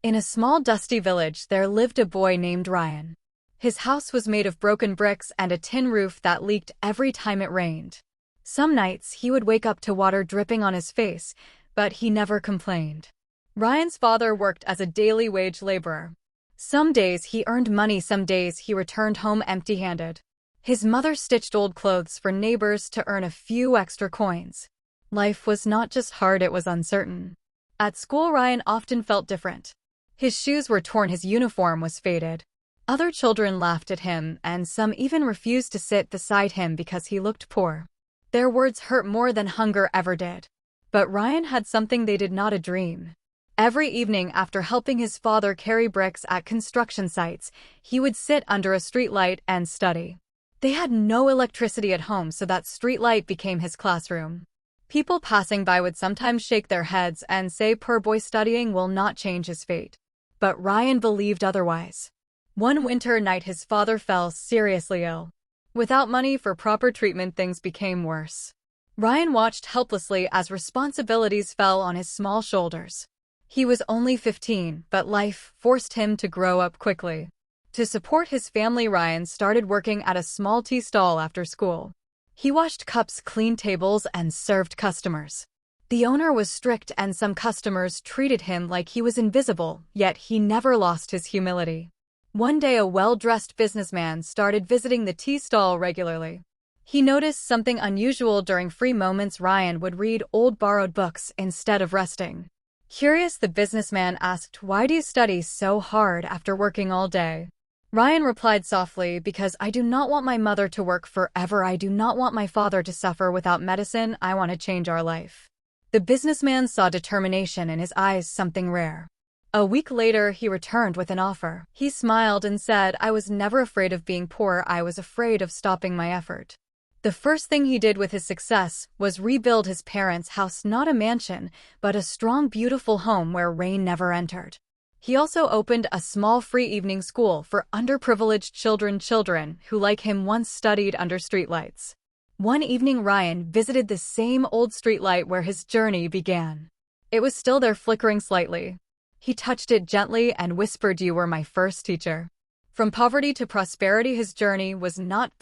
In a small dusty village there lived a boy named Ryan. His house was made of broken bricks and a tin roof that leaked every time it rained. Some nights he would wake up to water dripping on his face, but he never complained. Ryan's father worked as a daily wage laborer. Some days he earned money, some days he returned home empty-handed. His mother stitched old clothes for neighbors to earn a few extra coins. Life was not just hard, it was uncertain. At school, Ryan often felt different. His shoes were torn, his uniform was faded. Other children laughed at him, and some even refused to sit beside him because he looked poor. Their words hurt more than hunger ever did. But Ryan had something they did not, a dream. Every evening after helping his father carry bricks at construction sites, he would sit under a streetlight and study. They had no electricity at home, so that streetlight became his classroom. People passing by would sometimes shake their heads and say, "Poor boy, studying will not change his fate." But Ryan believed otherwise. One winter night his father fell seriously ill. Without money for proper treatment, things became worse. Ryan watched helplessly as responsibilities fell on his small shoulders. He was only 15, but life forced him to grow up quickly. To support his family, Ryan started working at a small tea stall after school. He washed cups, cleaned tables, and served customers. The owner was strict and some customers treated him like he was invisible, yet he never lost his humility. One day a well-dressed businessman started visiting the tea stall regularly. He noticed something unusual. During free moments, Ryan would read old borrowed books instead of resting. Curious, the businessman asked, "Why do you study so hard after working all day?" Ryan replied softly, "Because I do not want my mother to work forever. I do not want my father to suffer without medicine. I want to change our life." The businessman saw determination in his eyes, something rare. A week later, he returned with an offer. He smiled and said, "I was never afraid of being poor. I was afraid of stopping my effort." The first thing he did with his success was rebuild his parents' house, not a mansion, but a strong, beautiful home where rain never entered. He also opened a small free evening school for underprivileged children who, like him, once studied under streetlights. One evening, Ryan visited the same old streetlight where his journey began. It was still there, flickering slightly. He touched it gently and whispered, "You were my first teacher." From poverty to prosperity, his journey was not